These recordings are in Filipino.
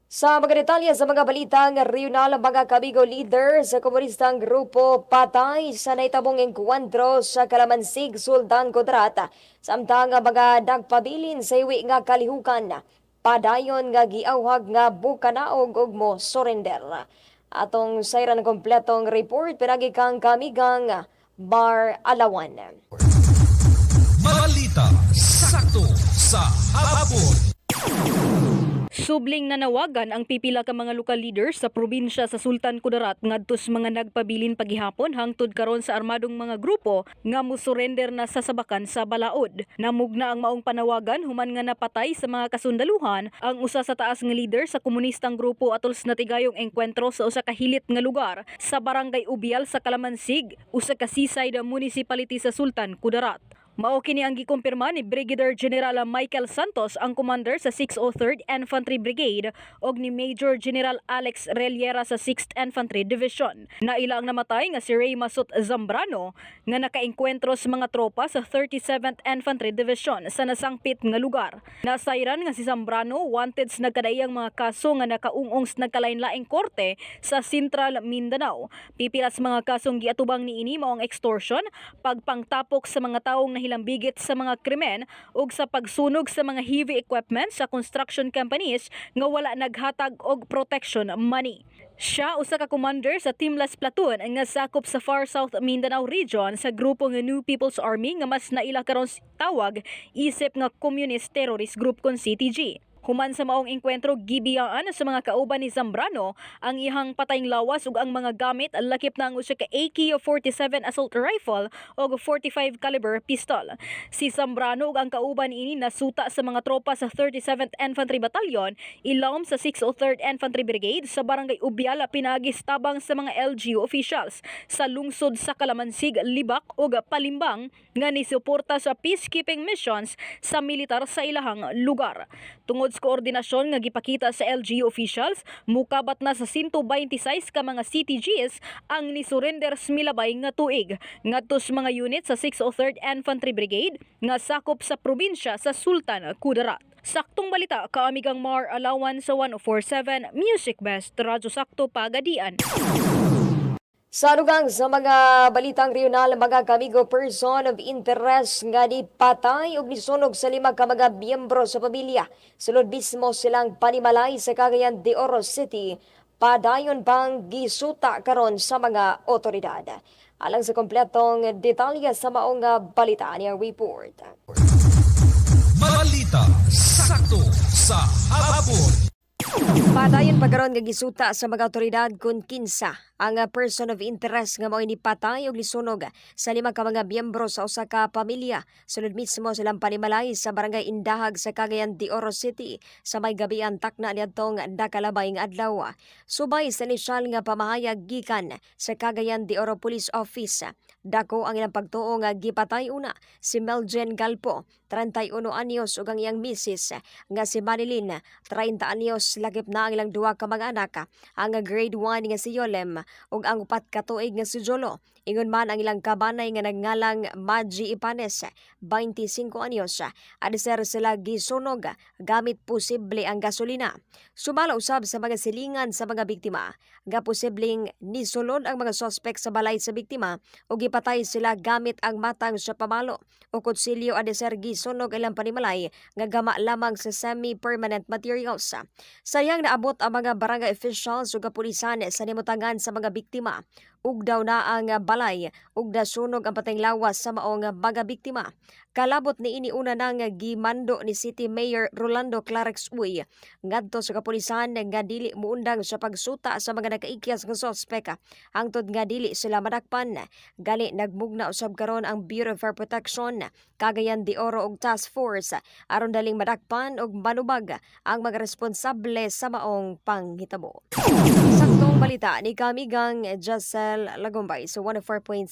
Sa mga detalye sa mga balitang regional ang mga kabigo leader sa komunistang grupo patay sa naitabong engkwentro sa Kalamansig, Sultan Kudarat. Samtang ang mga nagpabilin sa iwi nga kalihukan, padayon nga giawhag nga bukanaog ug mo surrender. Atong sayran kompletong report pinagi kang kamigang Bar Alawan. Balita sakto sa hapon. Subling nanawagan ang pipila ka mga local leaders sa probinsya sa Sultan Kudarat ngadtos mga nagpabilin paghihapon hangtod karon sa armadong mga grupo nga musurrender na sa sabakan sa balaod. Namugna ang maong panawagan human nga napatay sa mga kasundaluhan ang usa sa taas nga leader sa komunistang grupo atol sa natigayong engkwentro sa usa ka hilit nga lugar sa barangay Ubial sa Kalamansig, usa ka seaside municipality sa Sultan Kudarat. Mao kini ang gikumpirma ni Brigadier General Michael Santos, ang commander sa 603rd Infantry Brigade, og ni Major General Alex Reliera sa 6th Infantry Division. Naila ang namatay nga si Ray Masut Zambrano nga nakaengkwentro sa mga tropa sa 37th Infantry Division sa nasangpit nga lugar. Nasayran nga si Zambrano wanted sa nagkadaiyang mga kaso nga nakaungong sa nagkalain-laing korte sa Central Mindanao. Pipilas mga kasong giatubang niini mao ang extortion, pagpangtapok sa mga tawong nahilambigit sa mga krimen ug sa pagsunog sa mga heavy equipment sa construction companies nga wala naghatag og protection money. Siya usa ka commander sa Timlas Platoon nga sakop sa Far South Mindanao Region sa grupo nga New People's Army nga mas naila karon tawag isip nga Communist Terrorist Group kon CTG. Human sa maong engkwentro, gibiyaan sa mga kauban ni Zambrano ang ihang patayng lawas ug ang mga gamit lakip na ang usa ka AK-47 assault rifle o 45 caliber pistol. Si Zambrano ug ang kauban ini nasuta sa mga tropa sa 37th Infantry Battalion ilawom sa 603rd Infantry Brigade sa barangay Ubial pinagis tabang sa mga LGU officials sa lungsod sa Kalamansig, Libak ug Palimbang nga nisuporta sa peacekeeping missions sa militar sa ilahang lugar. Tungod sa koordinasyon nga gipakita sa LGU officials, mukabat na sa 126 ka mga CTGs ang nisurrender sa milabay nga tuig ngadto sa mga unit sa 603rd Infantry Brigade nga sakop sa probinsya sa Sultan Kudarat. Saktong balita kaamigang Mar Alawan sa 1047 Music Best Radyo Sakto Pagadian. Sa lugang sa mga balitang regional, mga kamigo person of interest nga ni patay ug nisunog sa lima ka mga miyembro sa pamilya. Sulod mismo silang panimalay sa Cagayan de Oro City, padayon pang gisuta karon sa mga otoridad. Alang sa kompletong detalye sa maong balita niyang report. Balita sakto sa hapon. Padayon pagkaron nga gisuta sa mga otoridad kun kinsa ang person of interest nga mao ni patay og lisunog sa lima ka mga miyembro sa usa ka pamilya. Sulod mismo silang panimalay sa barangay Indahag sa Cagayan de Oro City sa may gabian takna niadtong nakalabay nga adlaw. Subay sa inisyal nga pamahayag gikan sa Cagayan de Oro Police Office, dako ang ilang pagtuo nga gipatay una si Meljen Galpo, 31 anyos ug ang iyang misis nga si Manilin, 30 anyos. Lagip na ang ilang duwa ka mga anak, ang grade 1 nga si Yolem ug ang upat ka tuig nga si Jolo. Ingon man ang ilang kabanay nga nagngalang Maji Ipanes, 25 anyos. Adiser sila gisunog gamit posible ang gasolina. Sumala usab sa mga silingan sa mga biktima nga posibleng nisulod ang mga sospek sa balay sa biktima ug gipatay sila gamit ang matang sa pamalo o kutsilyo. Adiser gisunog ilang panimalay nga gama lamang sa semi-permanent materials. Sayang naabot ang mga barangay officials ug kapulisan sa nimutangan sa mga biktima. Ug daw na ang balay ug nasunog ang patayng lawas sa maong mga biktima. Kalabot ni ini una nang gimando ni City Mayor Rolando Clarex Uy ngadto sa kapulisan nga dili muundang sa pagsuta sa mga nakaikyas nga sospek hangtod nga dili sila madakpan. Gali nagmugna usab karon ang Bureau of Fire Protection, Cagayan de Oro ug Task Force aron daling madakpan ug manubag ang mga responsable sa maong panghitabo. Saktong balita ni kamigang Jessel Lagumbay sa 104.7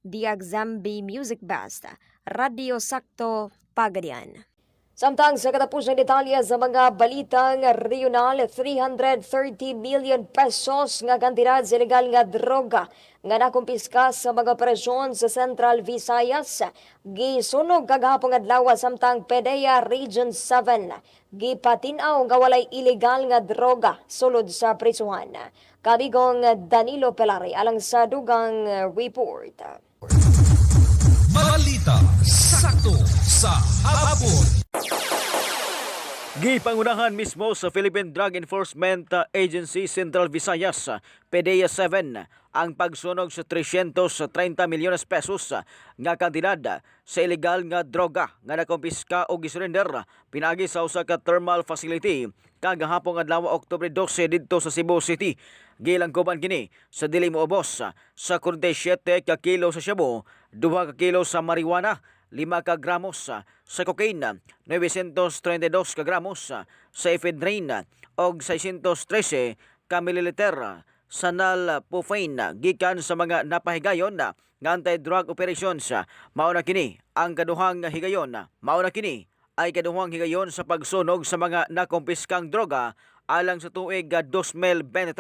Diag Zambi Music Best Radio Sakto Pagadian. Samtang sa katapusang detalye sa mga balitang regional, 330 million pesos nga kantidad sa ilegal nga droga nga nakumpiska sa mga operasyon sa Central Visayas. Gisunog kagahapon adlaw samtang PDEA Region 7 gipatinaw nga walay ilegal nga droga sulod sa prisuhan. Kabigong Danilo Pelari alang sa dugang report. Balita sakto sa hapon. Gipangunahan mismo sa Philippine Drug Enforcement Agency Central Visayas, PDEA 7, ang pagsunog sa 330 milyones pesos nga kantidad sa ilegal nga droga nga nakumpiska o gisurrender pinagi sa usa ka thermal facility kagahapon adlaw Oktubre 12 didto sa Cebu City. Gilangkuban kini sa dili moubos sa 47 ka kilo sa shabu, 2 ka kilo sa marijuana, 5 ka gramos sa cocaine, 932 ka gramos sa ephedrine o 613 ka mililiter sa nalprophane gikan sa mga napahigayon nga anti-drug operations. Mauna kini ang kaduhang higayon. Mauna kini ay kaduhang higayon sa pagsunog sa mga nakumpiskang droga alang sa tuig 2023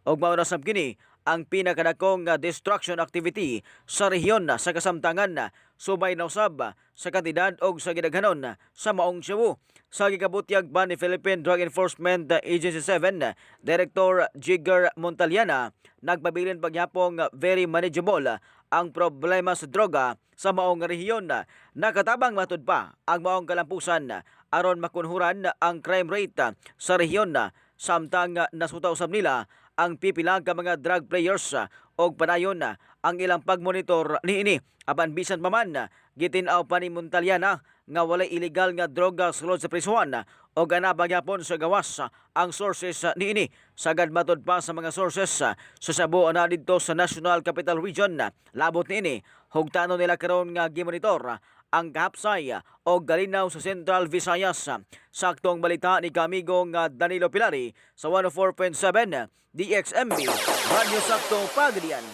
ug mauna sab kini ang pinakadakong destruction activity sa rehiyon sa kasamtangan, subay na usab sa kantidad o sa gidaghanon sa maong Cebu. Sa gikabutyag ba ni Philippine Drug Enforcement Agency 7, Director Jigger Montaliana, nagpabilin pagyapong very manageable ang problema sa droga sa maong rehiyon. Nakatabang matud pa ang maong kalampusan aron makunhuran ang crime rate sa rehiyon, samtang nasutaw usab nila ang pipila ka mga drug players og padayon ang ilang pagmonitor niini. Apan bisan pa man gitin-aw pa ni Montaliana nga walay illegal nga droga sulod sa prisuhan o ganabagyapon sa gawas ang sources niini. Sagad matod pa sa mga sources sa Cebu na didto sa National Capital Region, labot niini hugtano nila karon nga gimonitor ang kahapsay o galinaw sa Central Visayas. Saktong balita ni kamigong Danilo Pilari sa 104.7 DXMB Radio Sakto Pagdian.